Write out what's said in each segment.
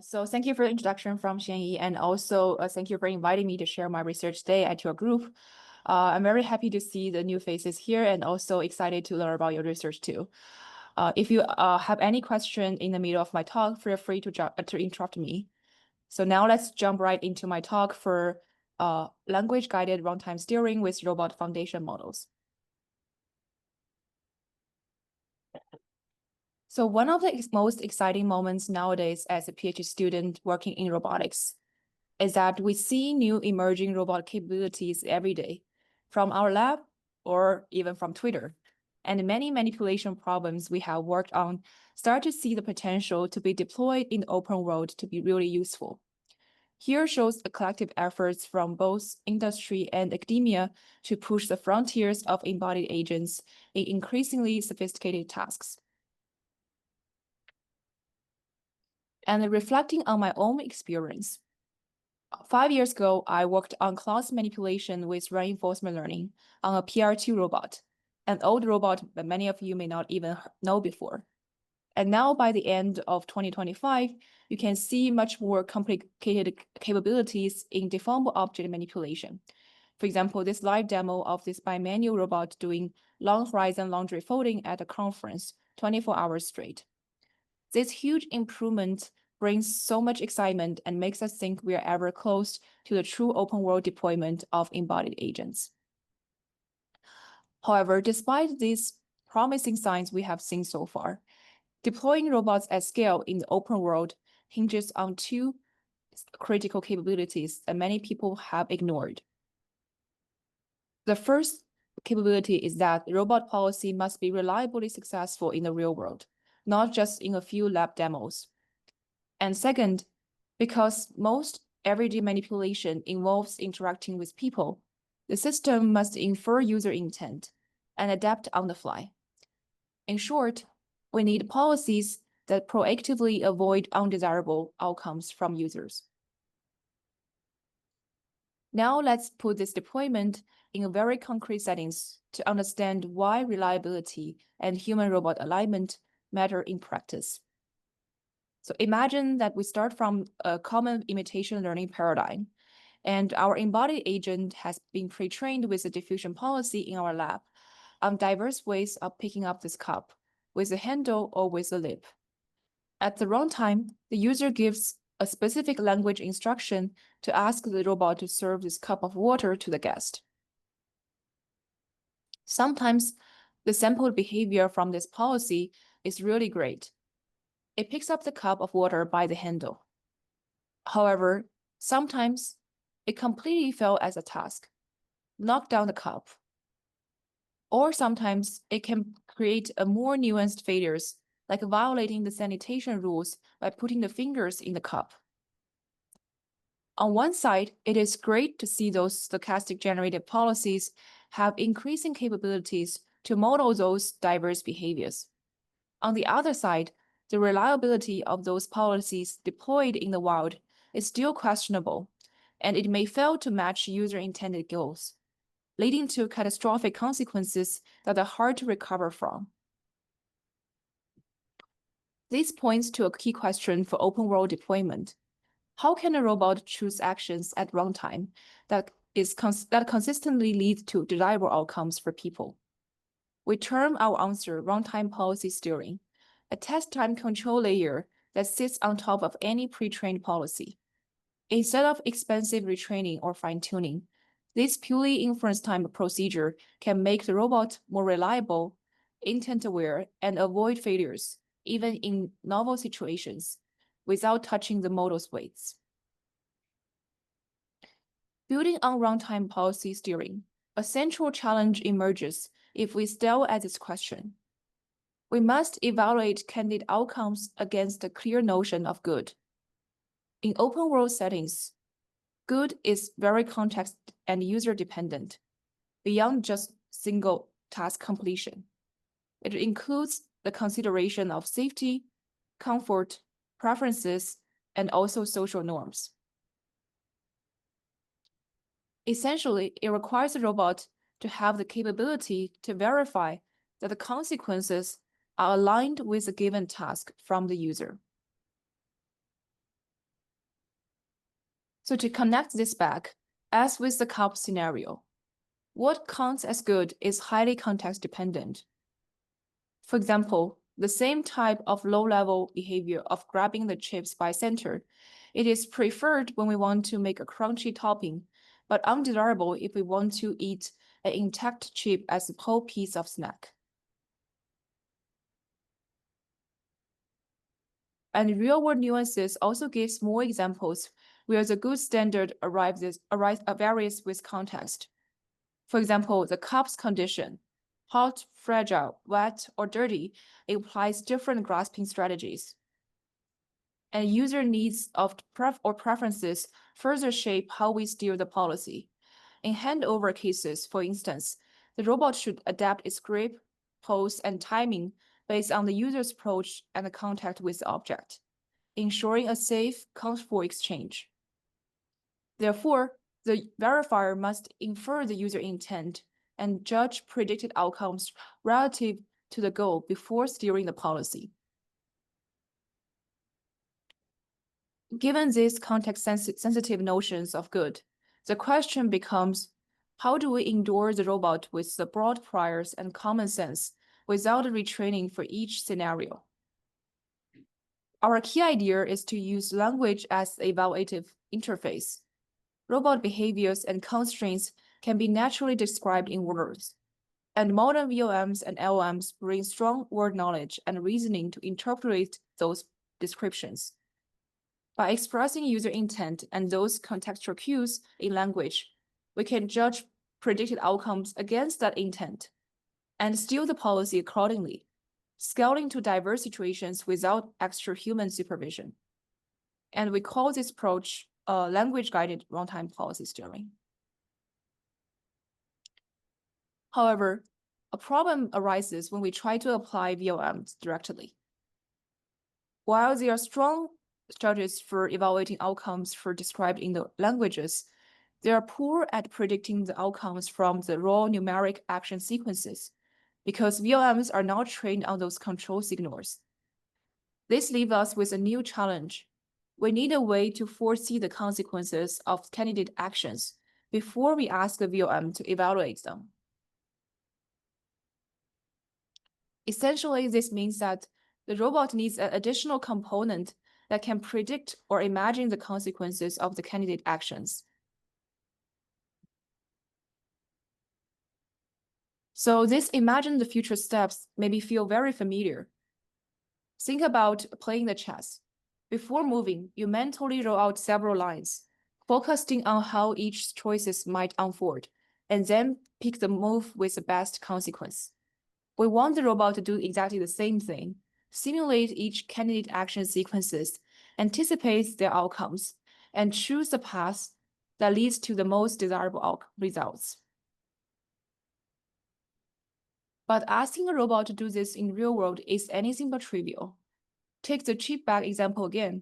So thank you for the introduction from Xianyi, and also thank you for inviting me to share my research today at your group. I'm very happy to see the new faces here and also excited to learn about your research too. If you have any question in the middle of my talk, feel free to interrupt me. So now let's jump right into my talk for language-guided runtime steering with robot foundation models. So one of the most exciting moments nowadays as a PhD student working in robotics is that we see new emerging robot capabilities every day from our lab or even from Twitter. And many manipulation problems we have worked on start to see the potential to be deployed in the open world to be really useful. Here shows the collective efforts from both industry and academia to push the frontiers of embodied agents in increasingly sophisticated tasks. And reflecting on my own experience, 5 years ago, I worked on class manipulation with reinforcement learning on a PR2 robot, an old robot that many of you may not even know before. And now by the end of 2025, you can see much more complicated capabilities in deformable object manipulation. For example, this live demo of this bimanual robot doing long horizon laundry folding at a conference 24 hours straight. This huge improvement brings so much excitement and makes us think we are ever close to the true open world deployment of embodied agents. However, despite these promising signs we have seen so far, deploying robots at scale in the open world hinges on two critical capabilities that many people have ignored. The first capability is that robot policy must be reliably successful in the real world, not just in a few lab demos. And second, because most everyday manipulation involves interacting with people, the system must infer user intent and adapt on the fly. In short, we need policies that proactively avoid undesirable outcomes from users. Now let's put this deployment in a very concrete settings to understand why reliability and human-robot alignment matter in practice. So imagine that we start from a common imitation learning paradigm, and our embodied agent has been pre-trained with a diffusion policy in our lab on diverse ways of picking up this cup, with a handle or with a lip. At the runtime, the user gives a specific language instruction to ask the robot to serve this cup of water to the guest. Sometimes the sampled behavior from this policy is really great. It picks up the cup of water by the handle. However, sometimes it completely fails as a task, knock down the cup. Or sometimes it can create a more nuanced failures, like violating the sanitation rules by putting the fingers in the cup. On one side, it is great to see those stochastic generated policies have increasing capabilities to model those diverse behaviors. On the other side, the reliability of those policies deployed in the wild is still questionable, and it may fail to match user-intended goals, leading to catastrophic consequences that are hard to recover from. This points to a key question for open-world deployment. How can a robot choose actions at runtime that consistently lead to desirable outcomes for people? We term our answer runtime policy steering, a test time control layer that sits on top of any pre-trained policy. Instead of expensive retraining or fine-tuning, this purely inference time procedure can make the robot more reliable, intent-aware, and avoid failures, even in novel situations, without touching the model's weights. Building on runtime policy steering, a central challenge emerges if we stare at this question. We must evaluate candidate outcomes against a clear notion of good. In open world settings, good is very context and user dependent, beyond just single task completion. It includes the consideration of safety, comfort, preferences, and also social norms. Essentially, it requires a robot to have the capability to verify that the consequences are aligned with a given task from the user. So to connect this back, as with the cup scenario, what counts as good is highly context dependent. For example, the same type of low-level behavior of grabbing the chips by center, it is preferred when we want to make a crunchy topping, but undesirable if we want to eat an intact chip as a whole piece of snack. And real-world nuances also gives more examples where the good standard varies with context. For example, the cup's condition, hot, fragile, wet, or dirty, implies different grasping strategies. And user needs or preferences further shape how we steer the policy. In handover cases, for instance, the robot should adapt its grip, pose, and timing based on the user's approach and the contact with the object, ensuring a safe, comfortable exchange. Therefore, the verifier must infer the user intent and judge predicted outcomes relative to the goal before steering the policy. Given these context-sensitive notions of good, the question becomes, how do we endure the robot with the broad priors and common sense without retraining for each scenario? Our key idea is to use language as the evaluative interface. Robot behaviors and constraints can be naturally described in words, and modern VLMs and LLMs bring strong word knowledge and reasoning to interpret those descriptions. By expressing user intent and those contextual cues in language, we can judge predicted outcomes against that intent and steer the policy accordingly, scaling to diverse situations without extra human supervision. And we call this approach language-guided runtime policy steering. However, a problem arises when we try to apply VLMs directly. While there are strong strategies for evaluating outcomes described in the languages, they are poor at predicting the outcomes from the raw numeric action sequences because VLMs are not trained on those control signals. This leaves us with a new challenge. We need a way to foresee the consequences of candidate actions before we ask the VLM to evaluate them. Essentially, this means that the robot needs an additional component that can predict or imagine the consequences of the candidate actions. So this imagine the future steps maybe feel very familiar. Think about playing the chess. Before moving, you mentally roll out several lines, focusing on how each choices might unfold, and then pick the move with the best consequence. We want the robot to do exactly the same thing, simulate each candidate action sequences, anticipate their outcomes, and choose the path that leads to the most desirable results. But asking a robot to do this in real world is anything but trivial. Take the chip bag example again.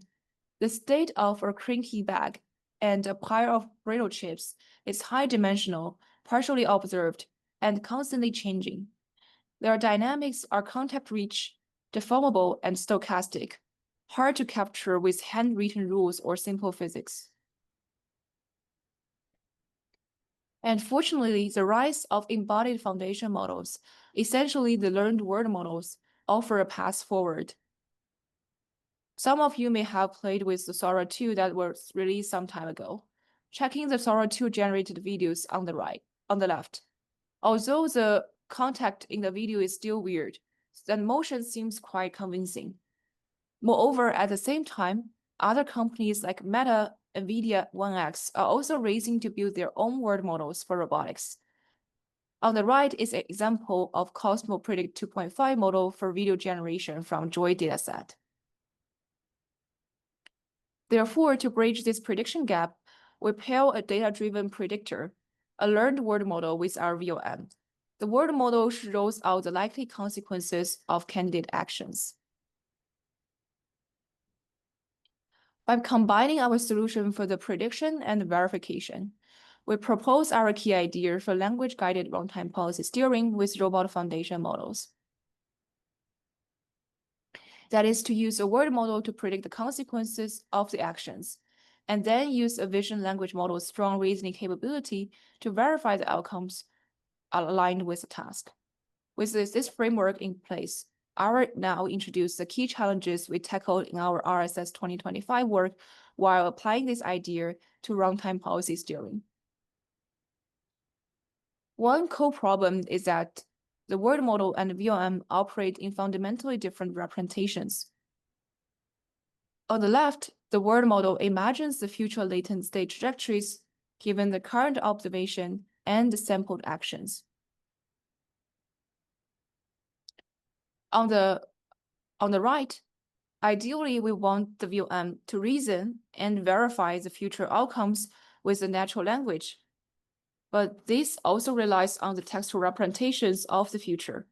The state of a cranky bag and a pile of brittle chips is high-dimensional, partially observed, and constantly changing. Their dynamics are contact-rich, deformable, and stochastic, hard to capture with handwritten rules or simple physics. And fortunately, the rise of embodied foundation models, essentially the learned word models, offer a path forward. Some of you may have played with the Sora 2 that was released some time ago, checking the Sora 2 generated videos on the left. Although the contact in the video is still weird, the motion seems quite convincing. Moreover, at the same time, other companies like Meta, NVIDIA, 1X are also racing to build their own word models for robotics. On the right is an example of Cosmo Predict 2.5 model for video generation from Joy dataset. Therefore, to bridge this prediction gap, we pair a data-driven predictor, a learned word model with our VLM. The word model rolls out the likely consequences of candidate actions. By combining our solution for the prediction and verification, we propose our key idea for language-guided runtime policy steering with robot foundation models. That is to use a word model to predict the consequences of the actions, and then use a vision language model's strong reasoning capability to verify the outcomes aligned with the task. With this framework in place, I will now introduce the key challenges we tackled in our RSS 2025 work while applying this idea to runtime policy steering. One core problem is that the word model and VLM operate in fundamentally different representations. On the left, the word model imagines the future latent state trajectories given the current observation and the sampled actions. On the right, ideally, we want the VLM to reason and verify the future outcomes with the natural language, but this also relies on the textual representations of the future.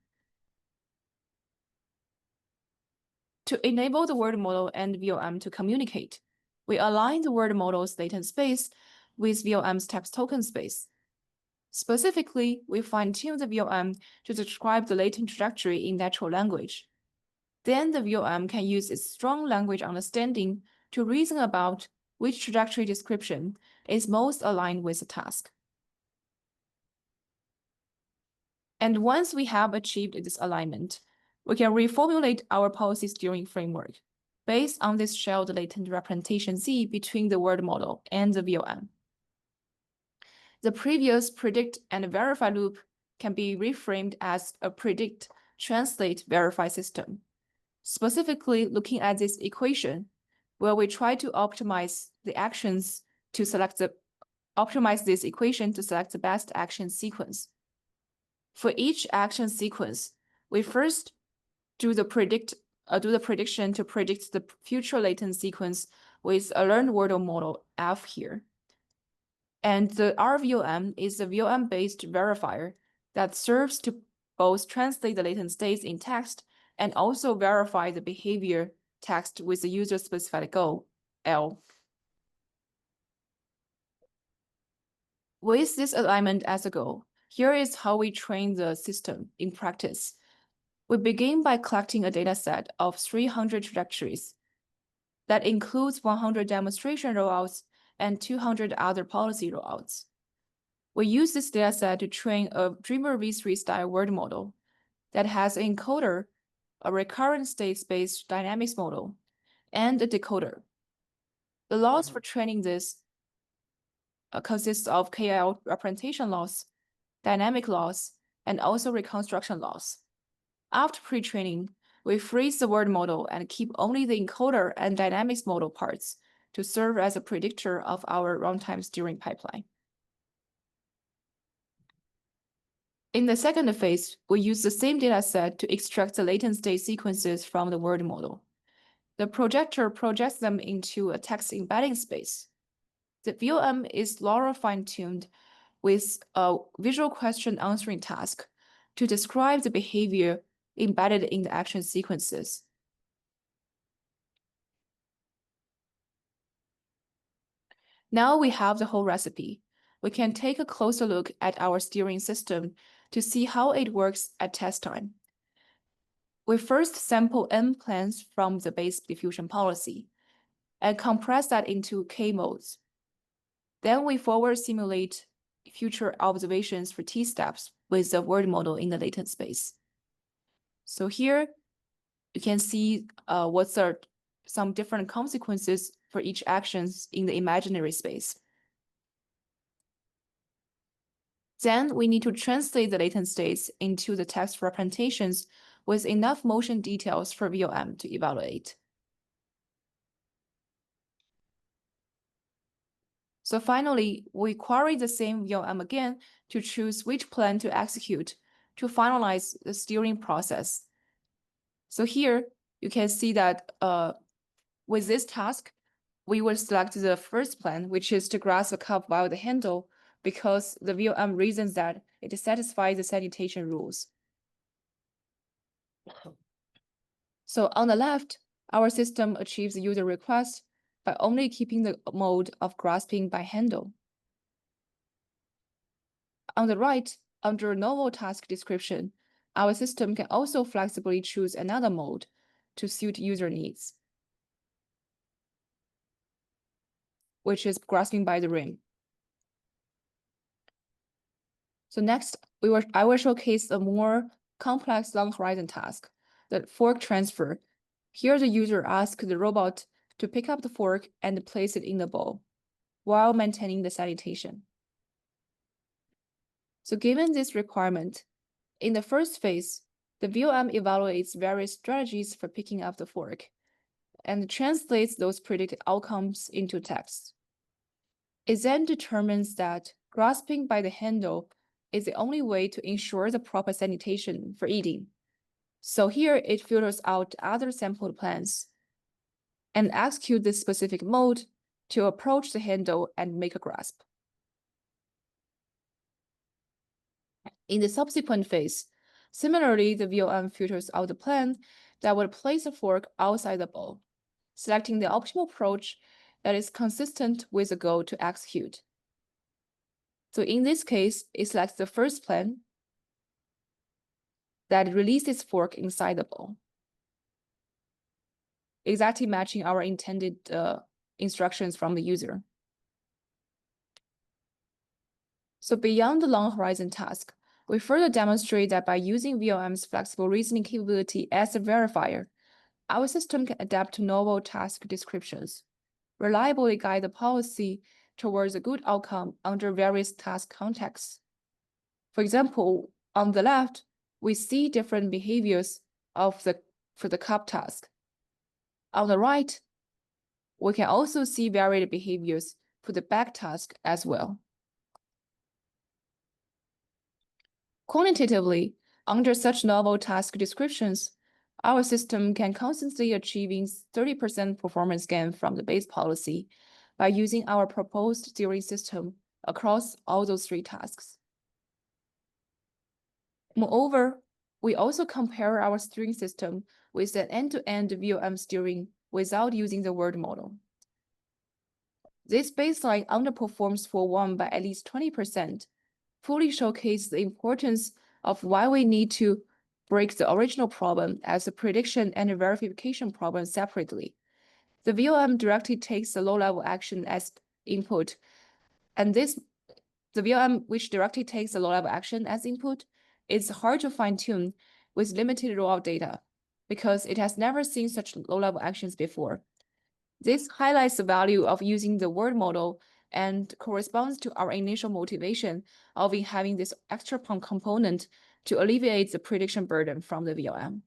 To enable the word model and VLM to communicate, we align the word model's latent space with VLM's text token space. Specifically, we fine-tune the VLM to describe the latent trajectory in natural language. Then the VLM can use its strong language understanding to reason about which trajectory description is most aligned with the task. And once we have achieved this alignment, we can reformulate our policy steering framework based on this shared latent representation Z between the word model and the VLM. The previous predict and verify loop can be reframed as a predict, translate, verify system. Specifically looking at this equation, where we try to optimize the actions to optimize this equation to select the best action sequence. For each action sequence, we first do the prediction to predict the future latent sequence with a learned word model F here. And the RVLM is a VLM-based verifier that serves to both translate the latent states in text and also verify the behavior text with the user-specified goal, L. With this alignment as a goal, here is how we train the system in practice. We begin by collecting a dataset of 300 trajectories that includes 100 demonstration rollouts and 200 other policy rollouts. We use this dataset to train a Dreamer v3 style word model that has an encoder, a recurrent state space dynamics model, and a decoder. The loss for training this consists of KL representation loss, dynamic loss, and also reconstruction loss. After pre-training, we freeze the word model and keep only the encoder and dynamics model parts to serve as a predictor of our runtime steering pipeline. In the second phase, we use the same dataset to extract the latent state sequences from the word model. The projector projects them into a text embedding space. The VLM is LoRa fine-tuned with a visual question answering task to describe the behavior embedded in the action sequences. Now we have the whole recipe. We can take a closer look at our steering system to see how it works at test time. We first sample N plans from the base diffusion policy and compress that into K modes. Then we forward simulate future observations for T steps with the word model in the latent space. So here you can see what's some different consequences for each actions in the imaginary space. Then we need to translate the latent states into the text representations with enough motion details for VLM to evaluate. So finally, we query the same VLM again to choose which plan to execute to finalize the steering process. So here you can see that with this task, we will select the first plan, which is to grasp the cup while the handle, because the VLM reasons that it satisfies the sanitation rules. So on the left, our system achieves the user request by only keeping the mode of grasping by handle. On the right, under normal task description, our system can also flexibly choose another mode to suit user needs. which is grasping by the rim. So next, I will showcase a more complex long horizon task, the fork transfer. Here, the user asks the robot to pick up the fork and place it in the bowl while maintaining the salutation. So given this requirement, in the first phase, the VLM evaluates various strategies for picking up the fork and translates those predicted outcomes into text. It then determines that grasping by the handle is the only way to ensure the proper sanitation for eating. So here it filters out other sampled plans and executes this specific mode to approach the handle and make a grasp. In the subsequent phase, similarly, the VLM filters out the plan that would place a fork outside the bowl, selecting the optimal approach that is consistent with the goal to execute. So in this case, it selects the first plan that releases fork inside the bowl, exactly matching our intended instructions from the user. So beyond the long horizon task, we further demonstrate that by using VLM's flexible reasoning capability as a verifier, our system can adapt to novel task descriptions, reliably guide the policy towards a good outcome under various task contexts. For example, on the left, we see different behaviors for the cup task. On the right, we can also see varied behaviors for the bag task as well. Quantitatively, under such novel task descriptions, our system can constantly achieve 30% performance gain from the base policy by using our proposed steering system across all those three tasks. Moreover, we also compare our steering system with an end-to-end VLM steering without using the word model. This baseline underperforms for one by at least 20%, fully showcases the importance of why we need to break the original problem as a prediction and a verification problem separately. The VLM directly takes the low-level action as input, and the VLM which directly takes the low-level action as input is hard to fine-tune with limited raw data because it has never seen such low-level actions before. This highlights the value of using the word model and corresponds to our initial motivation of having this extra component to alleviate the prediction burden from the VLM.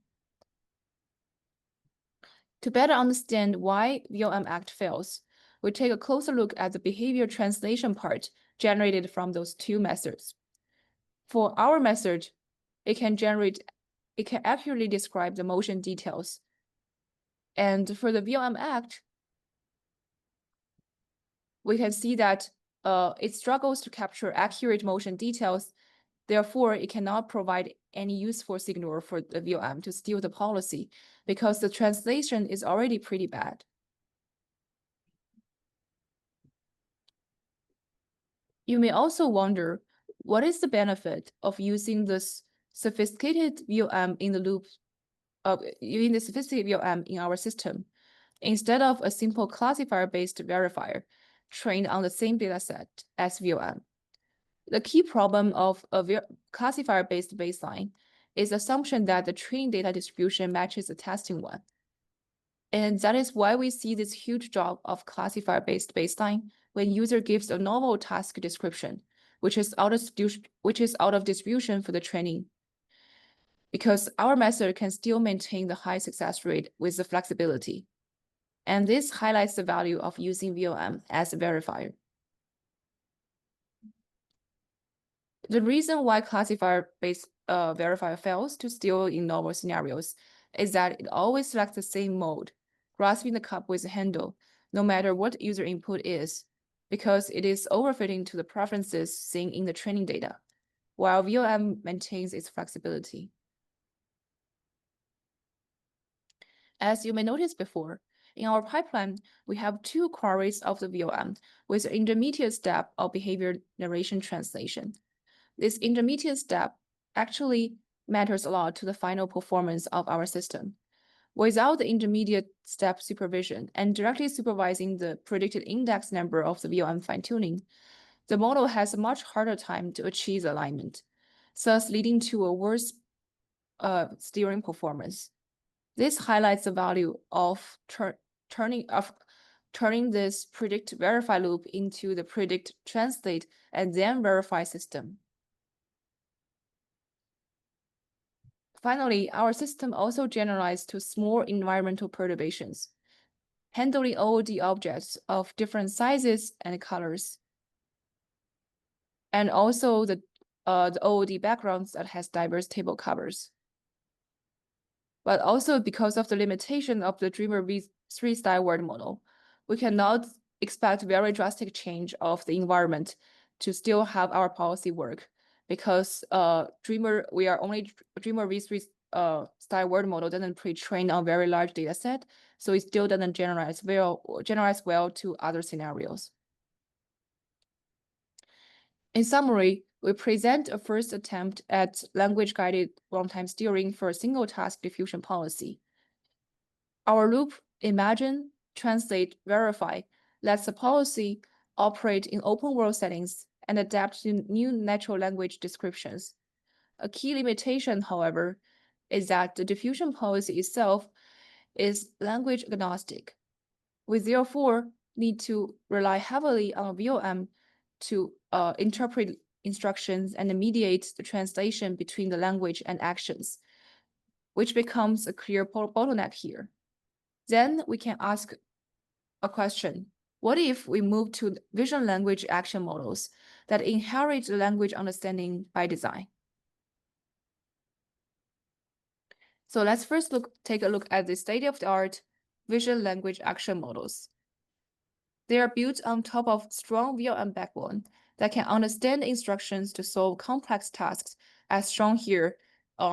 To better understand why VLM Act fails, we take a closer look at the behavior translation part generated from those two methods. For our method, it can accurately describe the motion details. And for the VLM Act, we can see that it struggles to capture accurate motion details. Therefore, it cannot provide any useful signal for the VLM to steal the policy because the translation is already pretty bad. You may also wonder, what is the benefit of using this sophisticated VLM in the loop, using the sophisticated VLM in our system, instead of a simple classifier-based verifier trained on the same dataset as VLM? The key problem of a classifier-based baseline is the assumption that the training data distribution matches the testing one. And that is why we see this huge drop of classifier-based baseline when user gives a normal task description, which is out of distribution for the training. Because our method can still maintain the high success rate with the flexibility. And this highlights the value of using VLM as a verifier. The reason why classifier-based verifier fails to steal in normal scenarios is that it always selects the same mode, grasping the cup with a handle, no matter what user input is, because it is overfitting to the preferences seen in the training data, while VLM maintains its flexibility. As you may notice before, in our pipeline, we have two queries of the VLM with an intermediate step of behavior narration translation. This intermediate step actually matters a lot to the final performance of our system. without the intermediate step supervision and directly supervising the predicted index number of the VLM fine-tuning, the model has a much harder time to achieve alignment, thus leading to a worse steering performance. This highlights the value of turning this predict verify loop into the predict translate and then verify system. Finally, our system also generalized to small environmental perturbations, handling OOD objects of different sizes and colors, and also the OOD backgrounds that has diverse table covers. But also because of the limitation of the Dreamer V3 style word model, we cannot expect very drastic change of the environment to still have our policy work, because Dreamer V3 style word model doesn't pre-train on very large data set, so it still doesn't generalize well to other scenarios. In summary, we present a first attempt at language-guided runtime steering for a single-task diffusion policy. Our loop, imagine, translate, verify, lets the policy operate in open-world settings and adapt to new natural language descriptions. A key limitation, however, is that the diffusion policy itself is language agnostic. We therefore need to rely heavily on VLM to interpret instructions and mediate the translation between the language and actions, which becomes a clear bottleneck here. Then we can ask a question. What if we move to vision language action models that inherit the language understanding by design? So let's first take a look at the state-of-the-art vision language action models. They are built on top of strong VLM backbone that can understand instructions to solve complex tasks, as shown here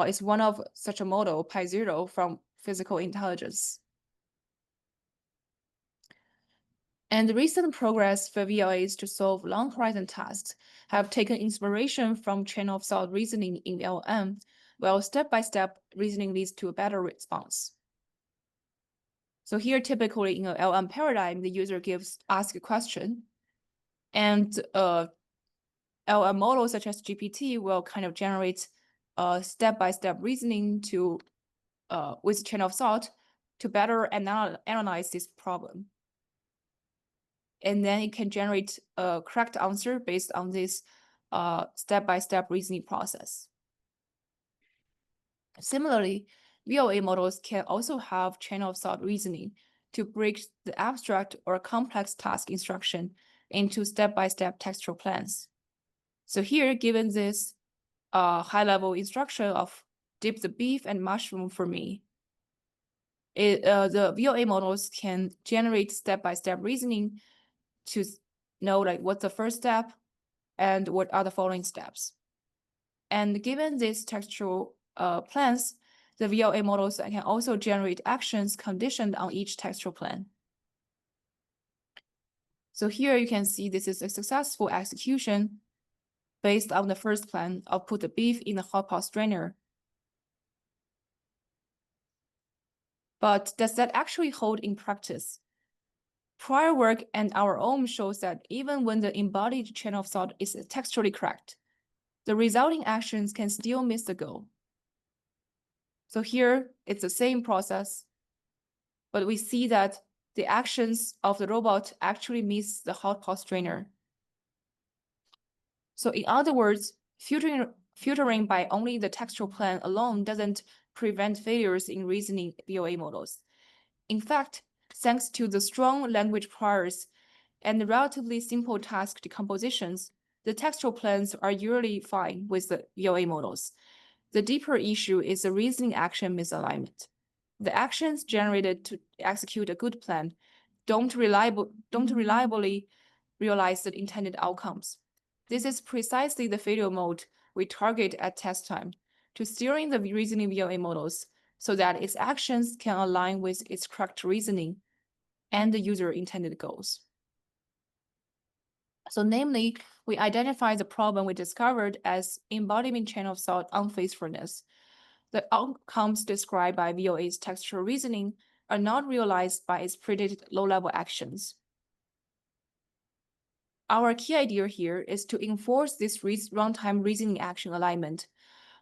is one of such a model, Pi0 from Physical Intelligence. And the recent progress for VLAs to solve long horizon tasks have taken inspiration from chain-of-thought reasoning in LM, while step-by-step reasoning leads to a better response. So here, typically in an LM paradigm, the user asks a question, and LM models such as GPT will kind of generate step-by-step reasoning to with chain of thought to better analyze this problem. And then it can generate a correct answer based on this step-by-step reasoning process. Similarly, VOA models can also have chain of thought reasoning to break the abstract or complex task instruction into step-by-step textual plans. So here, given this high-level instruction of dip the beef and mushroom for me, the VOA models can generate step-by-step reasoning to know like what's the first step and what are the following steps. And given these textual plans, the VOA models can also generate actions conditioned on each textual plan. So here you can see this is a successful execution based on the first plan of put the beef in the hot pot strainer. But does that actually hold in practice? Prior work and our own shows that even when the embodied chain of thought is textually correct, the resulting actions can still miss the goal. So here, it's the same process, but we see that the actions of the robot actually miss the hot pot strainer. So in other words, filtering by only the textual plan alone doesn't prevent failures in reasoning VOA models. In fact, thanks to the strong language priors and the relatively simple task decompositions, the textual plans are usually fine with the VOA models. The deeper issue is the reasoning action misalignment. The actions generated to execute a good plan don't reliably realize the intended outcomes. This is precisely the failure mode we target at test time to steering the reasoning VOA models so that its actions can align with its correct reasoning and the user intended goals. So namely, we identify the problem we discovered as embodiment chain of thought unfaithfulness, the outcomes described by VOA's textual reasoning are not realized by its predicted low-level actions. Our key idea here is to enforce this runtime reasoning action alignment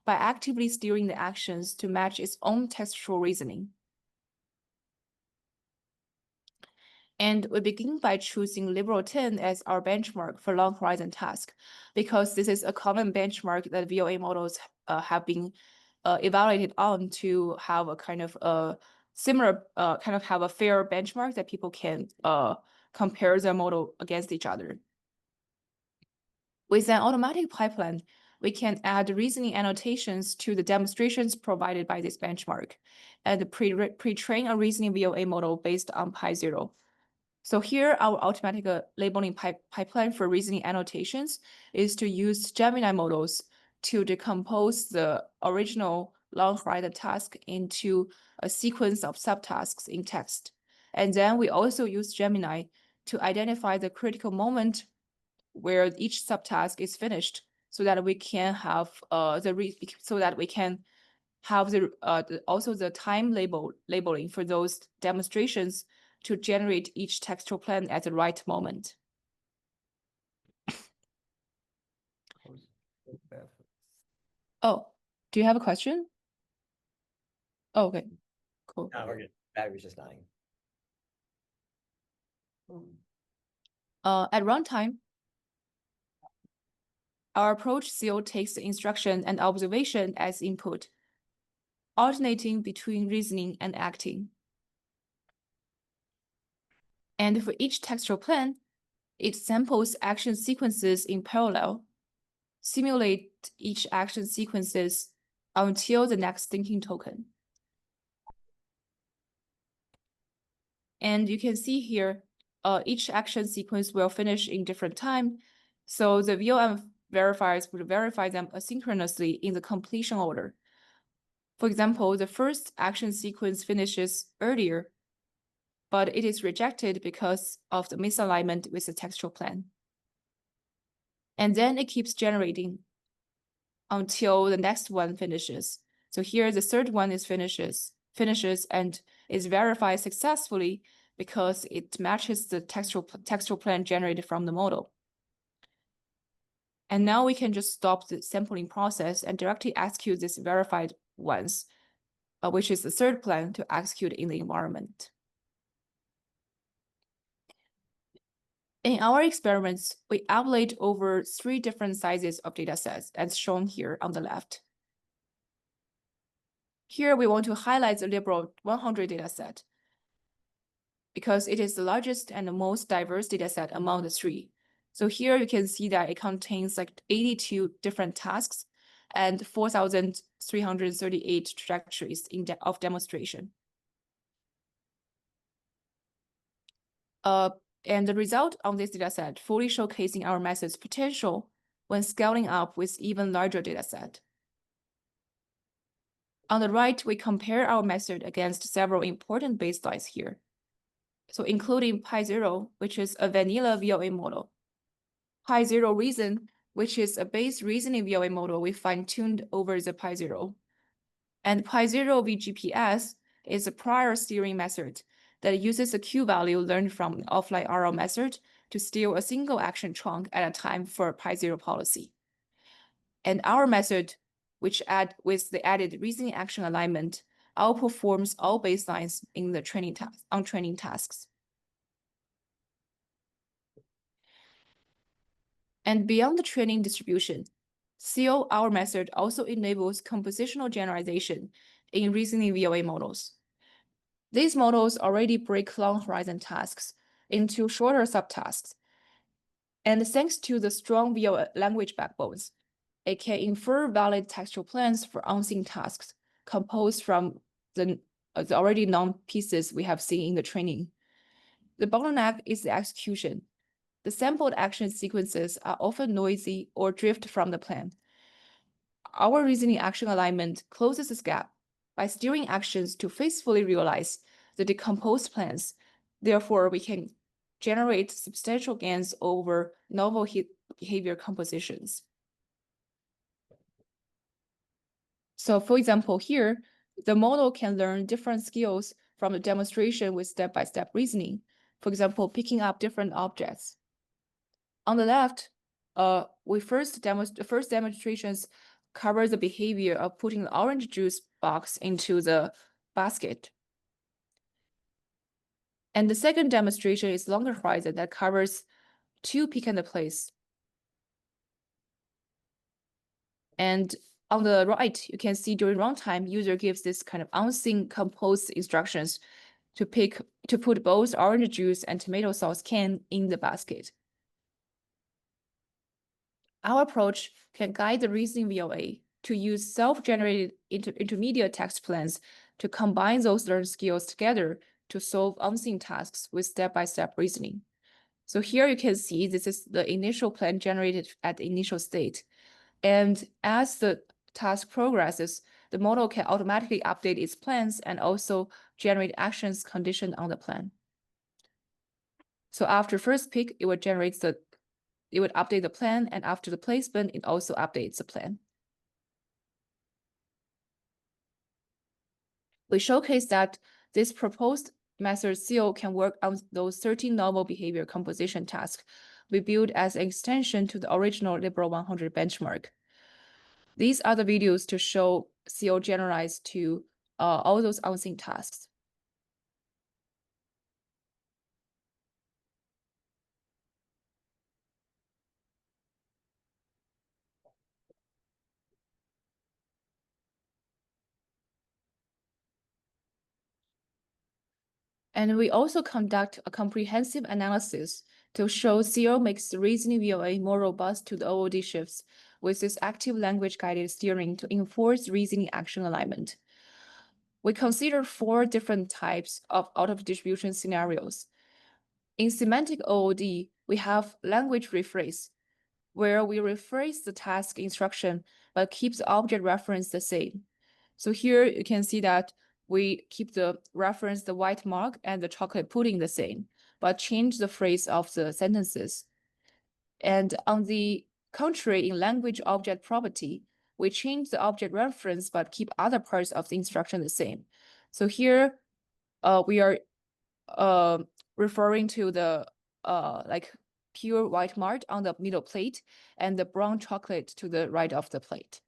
by actively steering the actions to match its own textual reasoning. And we begin by choosing liberal 10 as our benchmark for long horizon task, because this is a common benchmark that VOA models have been evaluated on to have a kind of similar, kind of have a fair benchmark that people can compare their model against each other. With an automatic pipeline, we can add reasoning annotations to the demonstrations provided by this benchmark and pre-train a reasoning VOA model based on Pi0. So here, our automatic labeling pipeline for reasoning annotations is to use Gemini models to decompose the original long horizon task into a sequence of subtasks in text. And then we also use Gemini to identify the critical moment where each subtask is finished, so that we can have also the time labeling for those demonstrations to generate each textual plan at the right moment. Oh, do you have a question? Oh, okay, cool. No, we're good. Battery's just dying. At runtime, our approach still takes the instruction and observation as input, alternating between reasoning and acting. And for each textual plan, it samples action sequences in parallel, simulate each action sequences until the next thinking token. And you can see here, each action sequence will finish in different time. So the VOM verifiers would verify them asynchronously in the completion order. For example, the first action sequence finishes earlier, but it is rejected because of the misalignment with the textual plan. And then it keeps generating until the next one finishes. So here the third one is finishes and is verified successfully because it matches the textual plan generated from the model. And now we can just stop the sampling process and directly execute these verified ones, which is the third plan to execute in the environment. In our experiments, we upload over 3 different sizes of data sets, as shown here on the left. Here, we want to highlight the liberal 100 dataset because it is the largest and the most diverse dataset among the 3. So here you can see that it contains like 82 different tasks and 4,338 trajectories of demonstration. And the result on this dataset fully showcasing our method's potential when scaling up with even larger dataset. On the right, we compare our method against several important baselines here. So including Pi0, which is a vanilla VOA model, Pi0 Reason, which is a base reasoning VOA model we fine-tuned over the Pi0, and Pi0 VGPS is a prior steering method that uses a Q value learned from the offline RL method to steer a single action trunk at a time for Pi0 policy. And our method, which with the added reasoning action alignment, outperforms all baselines in the training tasks. And beyond the training distribution, still our method also enables compositional generalization in reasoning VOA models. These models already break long horizon tasks into shorter subtasks. And thanks to the strong VOA language backbones, it can infer valid textual plans for unseen tasks composed from the already known pieces we have seen in the training. The bottleneck is the execution. The sampled action sequences are often noisy or drift from the plan. Our reasoning action alignment closes this gap by steering actions to faithfully realize the decomposed plans. Therefore, we can generate substantial gains over novel behavior compositions. So for example, here, the model can learn different skills from the demonstration with step-by-step reasoning. For example, picking up different objects. On the left, the first demonstrations cover the behavior of putting the orange juice box into the basket. And the second demonstration is longer horizon that covers 2 pick and place. And on the right, you can see during runtime, user gives this kind of unseen composed instructions to put both orange juice and tomato sauce can in the basket. Our approach can guide the reasoning VOA to use self-generated intermediate text plans to combine those learned skills together to solve unseen tasks with step-by-step reasoning. So here you can see this is the initial plan generated at the initial state. And as the task progresses, the model can automatically update its plans and also generate actions conditioned on the plan. So after first pick, it would update the plan, and after the placement, it also updates the plan. We showcase that this proposed method still can work on those 13 novel behavior composition tasks we built as an extension to the original Liberal 100 benchmark. These are the videos to show CO generalized to all those unseen tasks. And we also conduct a comprehensive analysis to show CO makes the reasoning VOA more robust to the OOD shifts with this active language guided steering to enforce reasoning action alignment. We consider 4 different types of out-of-distribution scenarios. In semantic OOD, we have language rephrase, where we rephrase the task instruction, but keep the object reference the same. So here you can see that we keep the reference, the white mark and the chocolate pudding the same, but change the phrase of the sentences. And on the contrary, in language object property, we change the object reference, but keep other parts of the instruction the same. So here we are referring to the like pure white mark on the middle plate and the brown chocolate to the right of the plate.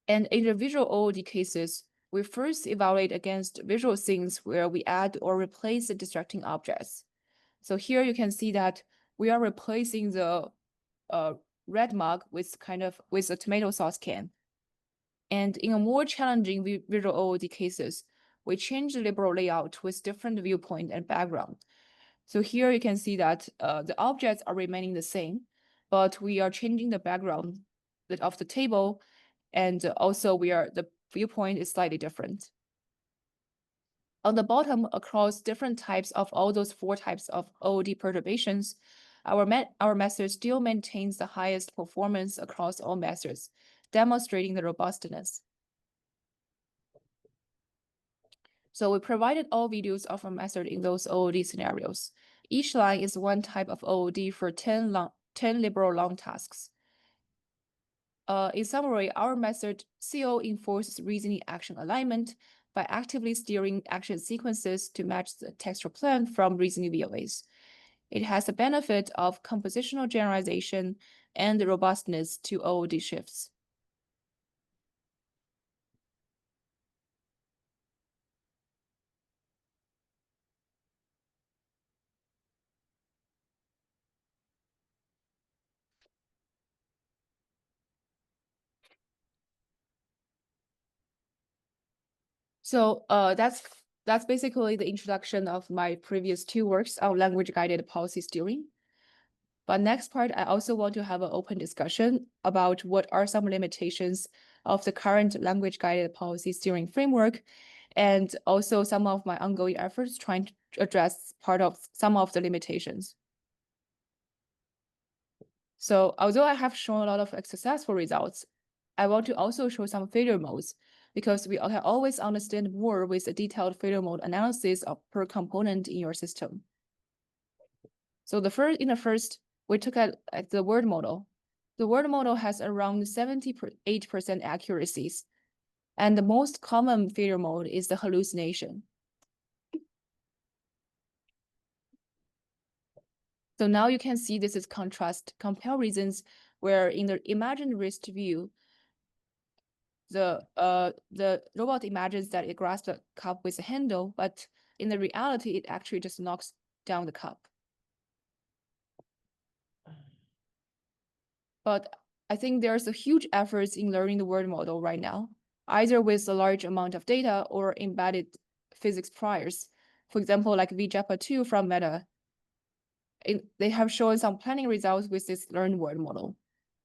And in the visual OOD cases, we first evaluate against visual scenes where we add or replace the distracting objects. So here you can see that we are replacing the red mug with a tomato sauce can. And in a more challenging visual OOD cases, we change the liberal layout with different viewpoint and background. So here you can see that the objects are remaining the same, but we are changing the background of the table, and also the viewpoint is slightly different. On the bottom, across different types of all those 4 types of OOD perturbations, our method still maintains the highest performance across all methods, demonstrating the robustness. So we provided all videos of our method in those OOD scenarios. Each line is 1 type of OOD for 10 liberal long tasks. In summary, our method CO enforces reasoning action alignment by actively steering action sequences to match the textual plan from reasoning VOAs. It has the benefit of compositional generalization and robustness to OOD shifts. So that's basically the introduction of my previous 2 works on language-guided policy steering. But next part, I also want to have an open discussion about what are some limitations of the current language-guided policy steering framework, and also some of my ongoing efforts trying to address some of the limitations. So although I have shown a lot of successful results, I want to also show some failure modes, because we can always understand more with a detailed failure mode analysis per component in your system. So in the first, we took at the word model. The word model has around 78% accuracies. And the most common failure mode is the hallucination. So now you can see this is contrast comparisons where in the imagined wrist view, the robot imagines that it grasps the cup with a handle, but in the reality, it actually just knocks down the cup. But I think there's a huge efforts in learning the world model right now, either with a large amount of data or embedded physics priors. For example, like VJAPA2 from Meta, they have shown some planning results with this learned world model.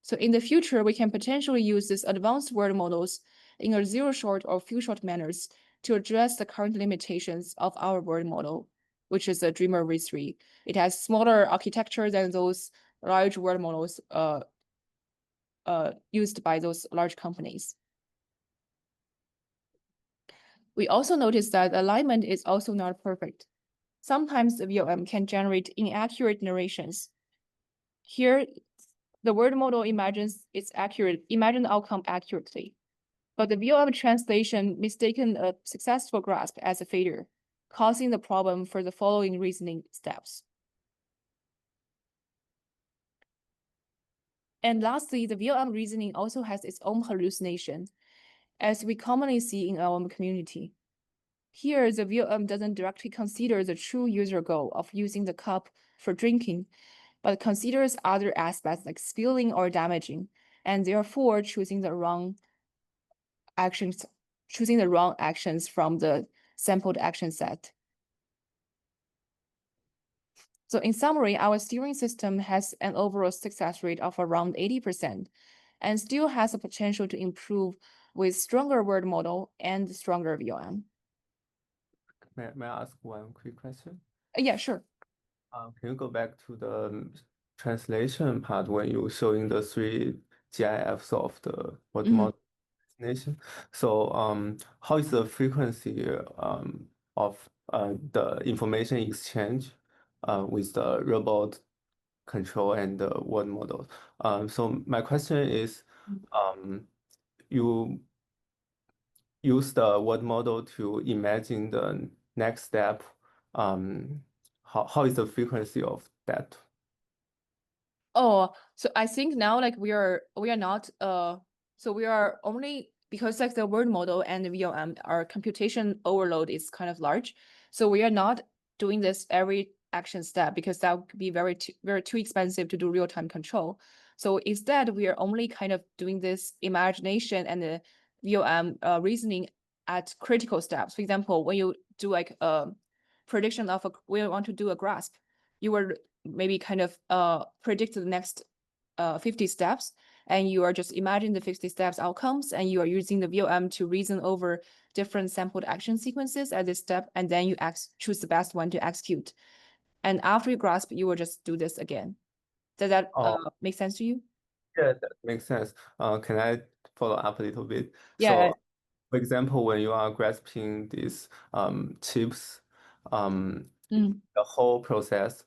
So in the future, we can potentially use these advanced world models in a zero-shot or few-shot manners to address the current limitations of our world model, which is a Dreamer v3. It has smaller architecture than those large world models used by those large companies. We also noticed that alignment is also not perfect. Sometimes the VLM can generate inaccurate narrations. Here, the word model imagines its imagined outcome accurately, but the VLM translation mistaken a successful grasp as a failure, causing the problem for the following reasoning steps. And lastly, the VLM reasoning also has its own hallucination, as we commonly see in our community. Here, the VLM doesn't directly consider the true user goal of using the cup for drinking, but considers other aspects like spilling or damaging, and therefore choosing the wrong actions from the sampled action set. So in summary, our steering system has an overall success rate of around 80% and still has the potential to improve with stronger word model and stronger VLM. May I ask one quick question? Yeah, sure. Can you go back to the translation part when you showing the three GIFs of the word model destination? So how is the frequency of the information exchange with the robot control and the word model? So my question is, you use the word model to imagine the next step. How is the frequency of that? Oh, so I think now like we are not so we are only because like the word model and the VLM, our computation overload is kind of large. So we are not doing this every action step because that would be very too expensive to do real-time control. So instead, we are only kind of doing this imagination and the VLM reasoning at critical steps. For example, when you do like a prediction of when you want to do a grasp, you were maybe kind of predict the next 50 steps, and you are just imagining the 50 steps outcomes, and you are using the VLM to reason over different sampled action sequences at this step, and then you choose the best one to execute. And after you grasp, you will just do this again. Does that make sense to you? Yeah, that makes sense. Can I follow up a little bit? Yeah. So, for example, when you are grasping these chips, the whole process,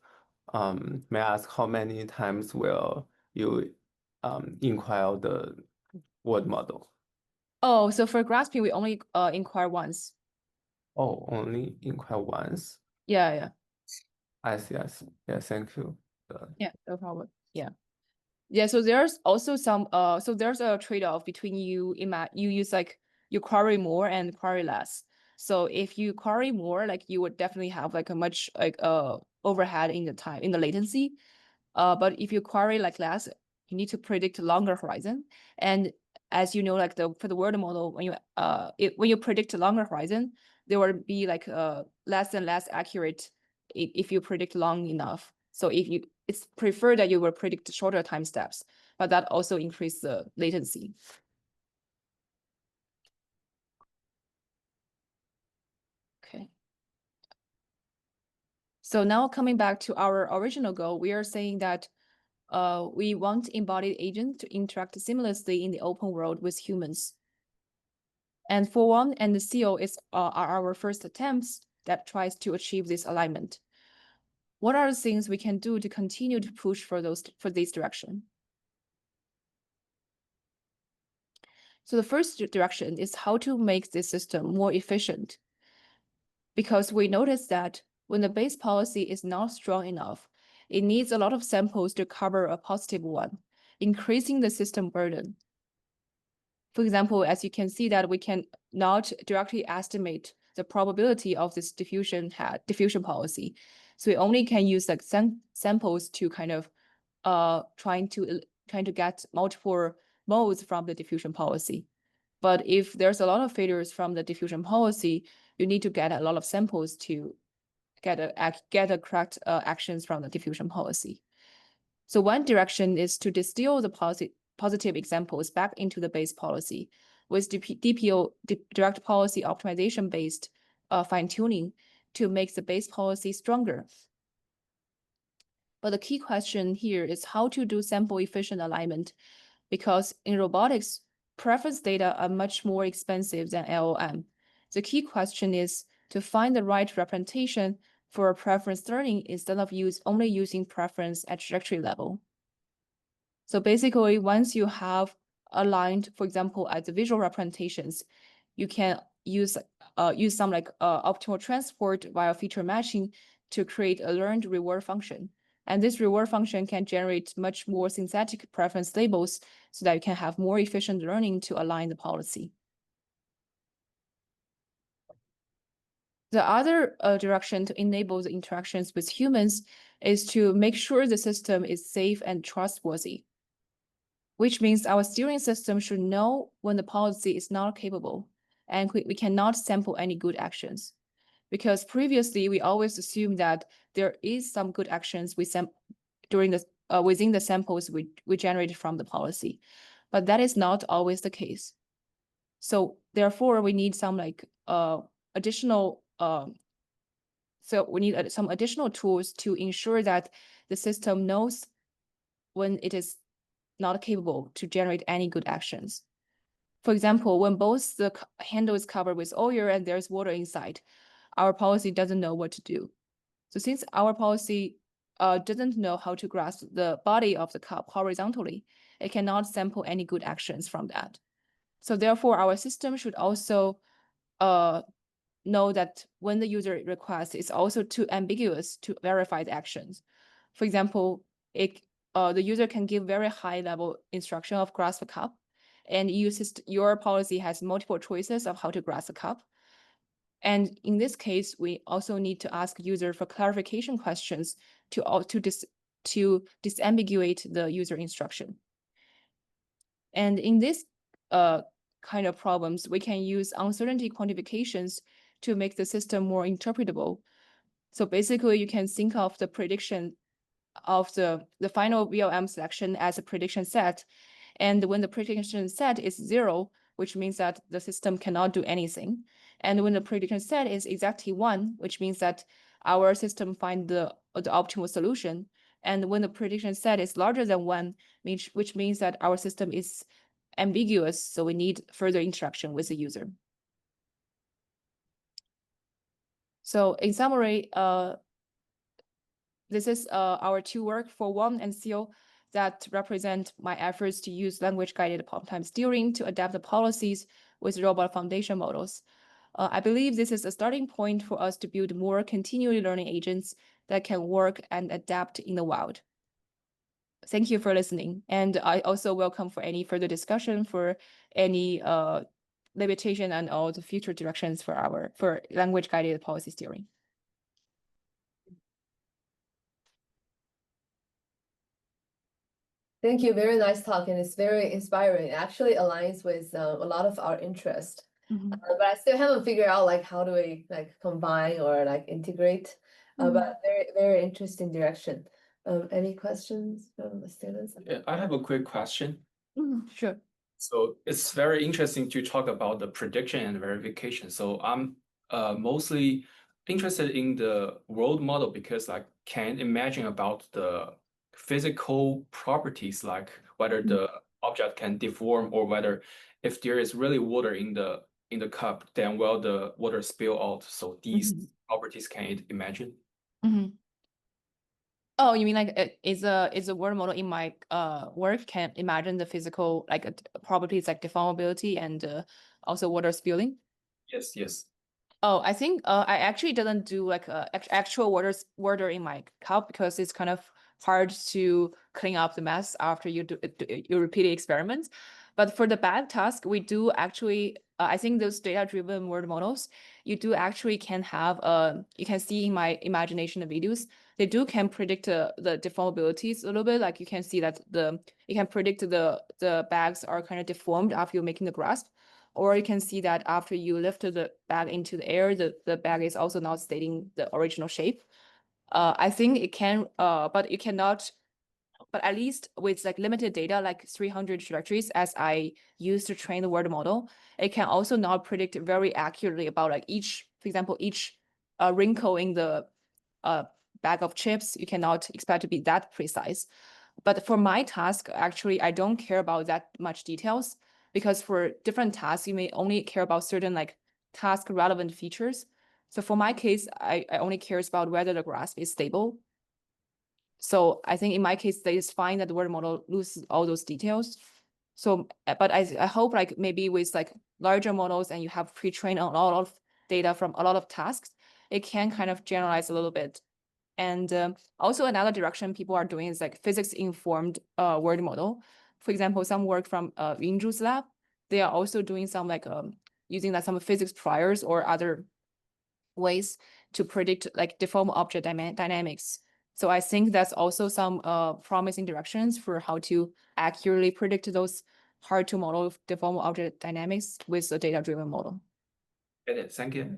may I ask how many times will you inquire the word model? Oh, so for grasping, we only inquire once. Oh, only inquire once. Yeah. I see. Yeah, thank you. Yeah, no problem. Yeah. Yeah, so there's also some so there's a trade-off between you use like you query more and query less. So if you query more, like you would definitely have like a much like overhead in the latency. But if you query like less, you need to predict longer horizon. And as you know, like for the word model, when you predict a longer horizon, there will be like less and less accurate if you predict long enough. So it's preferred that you will predict shorter time steps, but that also increases the latency. Okay. So now coming back to our original goal, we are saying that we want embodied agents to interact seamlessly in the open world with humans. And for one and the CO are our first attempts that tries to achieve this alignment. What are the things we can do to continue to push for this direction? So the first direction is how to make this system more efficient. Because we noticed that when the base policy is not strong enough, it needs a lot of samples to cover a positive one, increasing the system burden. For example, as you can see that we can not directly estimate the probability of this diffusion policy. So we only can use like samples to kind of trying to get multiple modes from the diffusion policy. But if there's a lot of failures from the diffusion policy, you need to get a lot of samples to get a correct actions from the diffusion policy. So one direction is to distill the positive examples back into the base policy with DPO, direct policy optimization based fine-tuning to make the base policy stronger. But the key question here is how to do sample efficient alignment, because in robotics, preference data are much more expensive than LLM. The key question is to find the right representation for preference learning instead of only using preference at trajectory level. So basically, once you have aligned, for example, at the visual representations, you can use some like optimal transport via feature matching to create a learned reward function. And this reward function can generate much more synthetic preference labels so that you can have more efficient learning to align the policy. The other direction to enable the interactions with humans is to make sure the system is safe and trustworthy, which means our steering system should know when the policy is not capable, and we cannot sample any good actions. Because previously, we always assumed that there is some good actions within the samples we generated from the policy, but that is not always the case. So therefore, we need some like additional. So we need some additional tools to ensure that the system knows when it is not capable to generate any good actions. For example, when both the handle is covered with oil and there's water inside, our policy doesn't know what to do. So since our policy doesn't know how to grasp the body of the cup horizontally, it cannot sample any good actions from that. So therefore, our system should also know that when the user request is also too ambiguous to verify the actions. For example, the user can give very high level instruction of grasp a cup, and your policy has multiple choices of how to grasp a cup. And in this case, we also need to ask user for clarification questions to disambiguate the user instruction. And in this kind of problems, we can use uncertainty quantifications to make the system more interpretable. So basically, you can think of the prediction of the final VLM selection as a prediction set. And when the prediction set is 0, which means that the system cannot do anything. And when the prediction set is exactly 1, which means that our system finds the optimal solution. And when the prediction set is larger than 1, which means that our system is ambiguous, so we need further interaction with the user. So in summary, this is our 2 work for WOM and SEAL that represent my efforts to use language-guided time steering to adapt the policies with robot foundation models. I believe this is a starting point for us to build more continually learning agents that can work and adapt in the wild. Thank you for listening. And I also welcome for any further discussion for any limitation and all the future directions for language-guided policy steering. Thank you. Very nice talk, and it's very inspiring. It actually aligns with a lot of our interest. But I still haven't figured out like how do we like combine or like integrate. But very, very interesting direction. Any questions from the students? Yeah, I have a quick question. Sure. So it's very interesting to talk about the prediction and verification. So I'm mostly interested in the world model because I can imagine about the physical properties, like whether the object can deform or whether if there is really water in the cup, then will the water spill out? So these properties can it imagine? Oh, you mean like is a word model in my work can imagine the physical like properties like deformability and also water spilling? Yes, yes. Oh, I think I actually didn't do like a actual water in my cup because it's kind of hard to clean up the mess after you do you repeat the experiments. But for the bag task, we do actually I think those data-driven word models, you do actually can have you can see in my imagination of videos, they do can predict the deformabilities a little bit. Like you can see that you can predict the bags are kind of deformed after you're making the grasp. Or you can see that after you lift the bag into the air, the bag is also not staying the original shape. I think it can, but you cannot, but at least with like limited data, like 300 trajectories as I used to train the word model, it can also not predict very accurately about like each, for example, each wrinkle in the bag of chips, you cannot expect to be that precise. But for my task, actually, I don't care about that much details because for different tasks, you may only care about certain like task relevant features. So for my case, I only cares about whether the grasp is stable. So I think in my case, that is fine that the word model loses all those details. So, but I hope like maybe with like larger models and you have pre-trained a lot of data from a lot of tasks, it can kind of generalize a little bit. And also another direction people are doing is like physics-informed word model. For example, some work from Yilin Wu's lab, they are also doing some like using like some physics priors or other ways to predict like deform object dynamics. So I think that's also some promising directions for how to accurately predict those hard to model deform object dynamics with a data-driven model. Get it. Thank you.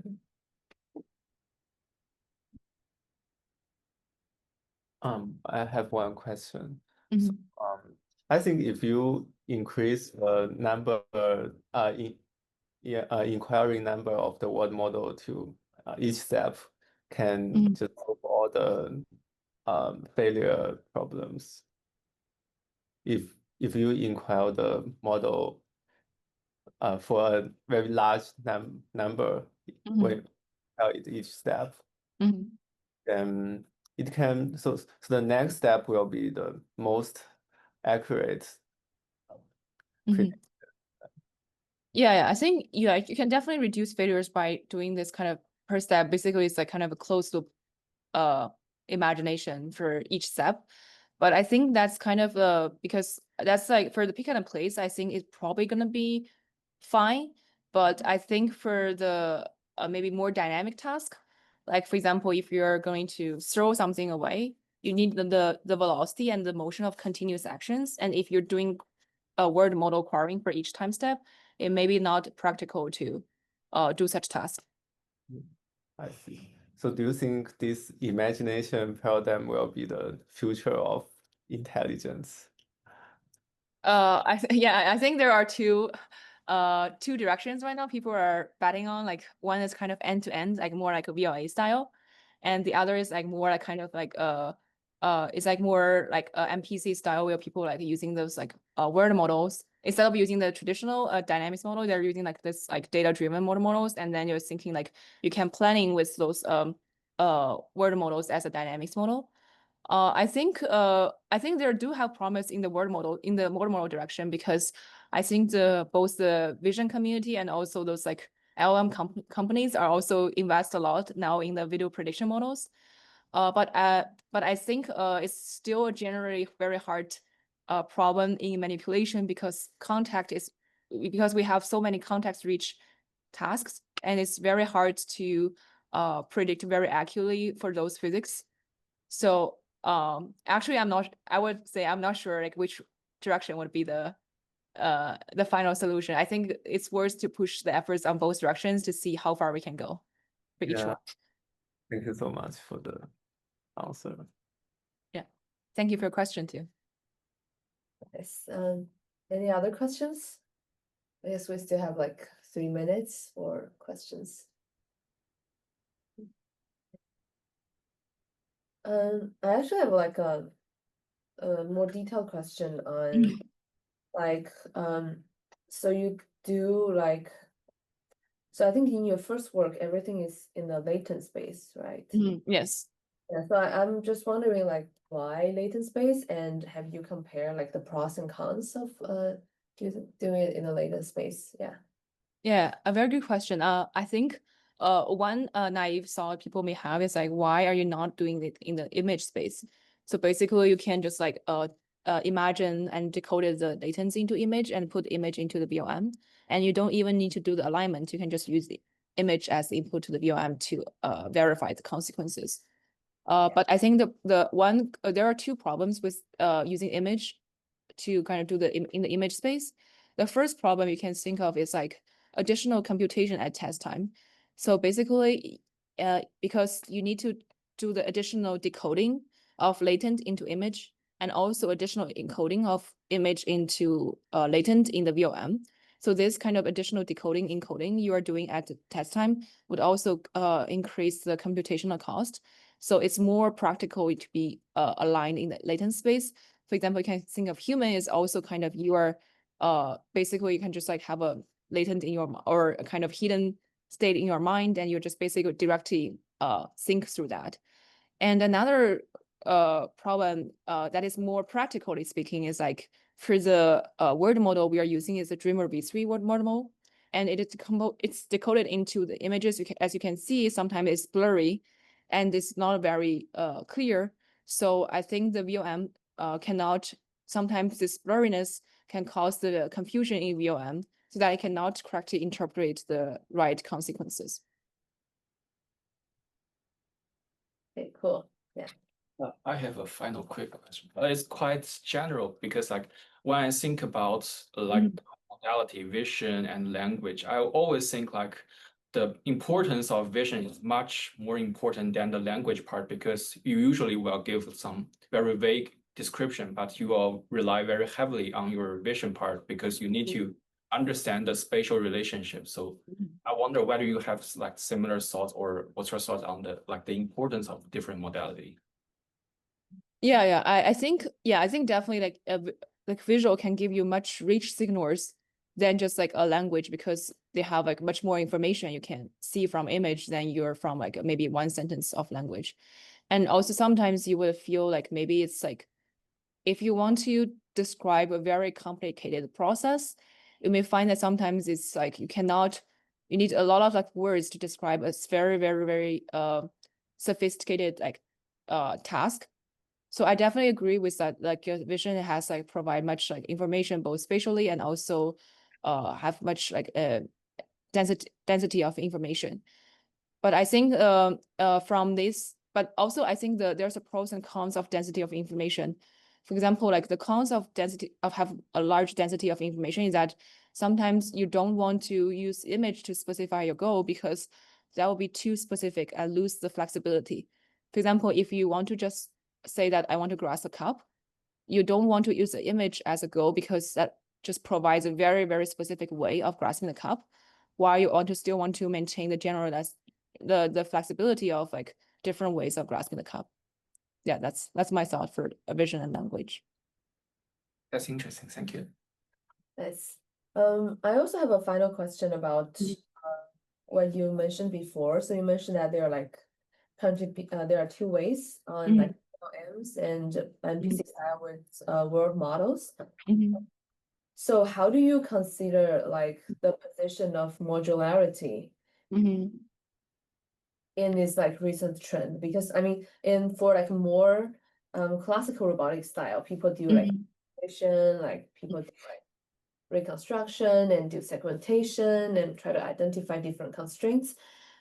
I have one question. Mhm. So, I think if you increase the number, inquiry number of the word model to each step, can just solve all the failure problems. If you inquire the model for a very large number when each step, then it can so the next step will be the most accurate. Yeah, I think you can definitely reduce failures by doing this kind of per step. Basically, it's like kind of a closed loop imagination for each step. But I think that's kind of because that's like for the pick and place, I think it's probably gonna be fine. But I think for the maybe more dynamic task, like for example, if you're going to throw something away, you need the velocity and the motion of continuous actions. And if you're doing a word model querying for each time step, it may be not practical to do such tasks. I see. So do you think this imagination paradigm will be the future of intelligence? I think there are two directions right now people are betting on. Like one is kind of end to end, like more like a VLA style, and the other is like more like kind of like it's like more like a MPC style where people like using those like word models instead of using the traditional dynamics model. They're using like this like data driven models, and then you're thinking like you can planning with those word models as a dynamics model. I think there do have promise in the word model direction because I think both the vision community and also those like LM companies are also invest a lot now in the video prediction models. But I think it's still a generally very hard problem in manipulation because we have so many context-rich tasks, and it's very hard to predict very accurately for those physics. So actually I would say I'm not sure like which direction would be the final solution. I think it's worth to push the efforts on both directions to see how far we can go for each one. Thank you so much for the answer. Yeah. Thank you for your question too. Yes. Any other questions? I guess we still have like 3 minutes for questions. I actually have like a more detailed question on like so you do like so I think in your first work everything is in the latent space, right? Yes. Yeah, so I'm just wondering like why latent space, and have you compared like the pros and cons of doing it in the latent space? Yeah. Yeah, a very good question. I think one naive thought people may have is like, why are you not doing it in the image space? So basically, you can just like imagine and decode the latency into image and put image into the VLM, and you don't even need to do the alignment. You can just use the image as the input to the VLM to verify the consequences. But I think the one there are two problems with using image to kind of do the in the image space. The first problem you can think of is like additional computation at test time. So basically, because you need to do the additional decoding of latent into image and also additional encoding of image into latent in the VLM. So this kind of additional decoding, encoding you are doing at the test time would also increase the computational cost. So it's more practical to be aligned in the latent space. For example, you can think of human is also kind of you are basically you can just like have a latent in your or a kind of hidden state in your mind, and you're just basically directly think through that. And another problem that is more practically speaking is like for the word model we are using is the Dreamer v3 word model, and it's decoded into the images. As you can see, sometimes it's blurry and it's not very clear. So I think the VLM cannot, sometimes this blurriness can cause the confusion in VLM so that it cannot correctly interpret the right consequences. Okay, cool. Yeah. I have a final quick question. It's quite general because like when I think about like modality, vision and language, I always think like the importance of vision is much more important than the language part, because you usually will give some very vague description, but you will rely very heavily on your vision part because you need to understand the spatial relationship. So I wonder whether you have like similar thoughts, or what's your thoughts on the like the importance of different modality. Yeah, I think definitely like visual can give you much rich signals than just like a language, because they have like much more information you can see from image than you're from like maybe one sentence of language. And also sometimes you will feel like maybe it's like if you want to describe a very complicated process, you may find that sometimes it's like you need a lot of like words to describe a very, very, very sophisticated like task. So I definitely agree with that. Like your vision has like provide much like information both spatially and also have much like density of information. But I think from this, but also I think there's a pros and cons of density of information. For example, like the cons of density of have a large density of information is that sometimes you don't want to use image to specify your goal because that will be too specific and lose the flexibility. For example, if you want to just say that I want to grasp a cup, you don't want to use the image as a goal because that just provides a very, very specific way of grasping the cup, while you still want to maintain the general the flexibility of like different ways of grasping the cup. Yeah, that's my thought for a vision and language. That's interesting. Thank you. Nice. I also have a final question about what you mentioned before. So you mentioned that there are like there are two ways on like LMs and NPC style with world models. So how do you consider like the position of modularity in this like recent trend? Because I mean, for like more classical robotic style, people do like vision, like people do like reconstruction and do segmentation and try to identify different constraints,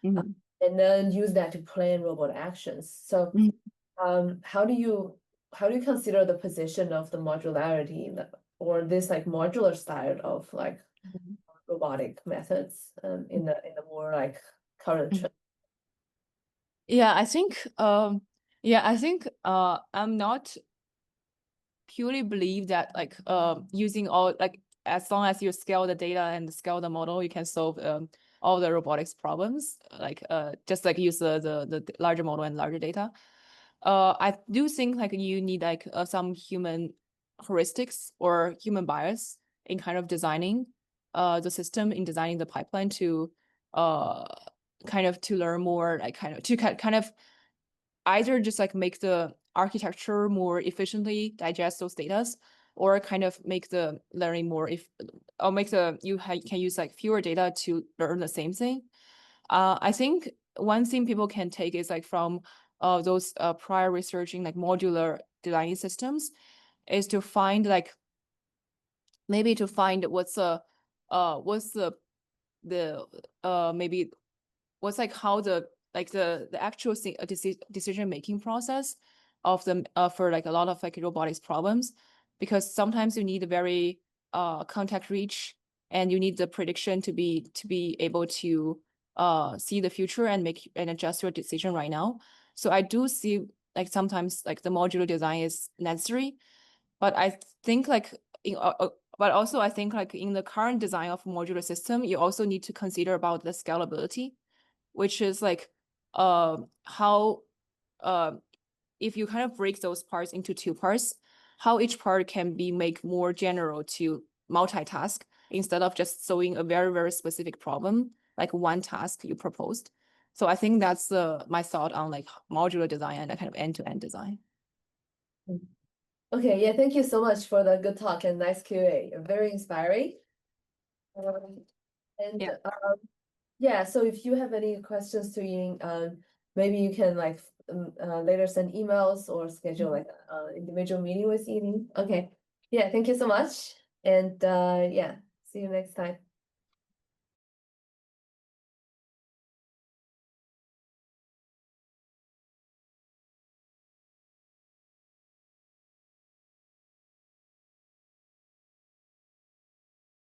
and then use that to plan robot actions. So how do you consider the position of the modularity in or this like modular style of like robotic methods in the more like current trend? Yeah, I think I'm not purely believe that like using all like as long as you scale the data and scale the model, you can solve all the robotics problems. Like just like use the larger model and larger data. I do think like you need like some human heuristics or human bias in kind of designing the system, in designing the pipeline to kind of to learn more, like kind of either just like make the architecture more efficiently digest those data, or kind of make the learning more or make can use like fewer data to learn the same thing. I think one thing people can take is like from those prior researching like modular design systems is to find like maybe to find what's the maybe what's like how the actual decision making process of them for like a lot of like robotics problems, because sometimes you need a very context rich, and you need the prediction to be able to see the future and make and adjust your decision right now. So I do see like sometimes like the modular design is necessary, but I think like but also I think like in the current design of modular system, you also need to consider about the scalability, which is like how if you kind of break those parts into two parts, how each part can be made more general to multitask instead of just solving a very, very specific problem, like one task you proposed. So I think that's my thought on like modular design and a kind of end-to-end design. Okay, yeah, thank you so much for the good talk and nice Q&A. Very inspiring. Yeah, so if you have any questions to Yilin, maybe you can like later send emails or schedule like individual meeting with Yilin. Okay, yeah, thank you so much. And yeah, see you next time.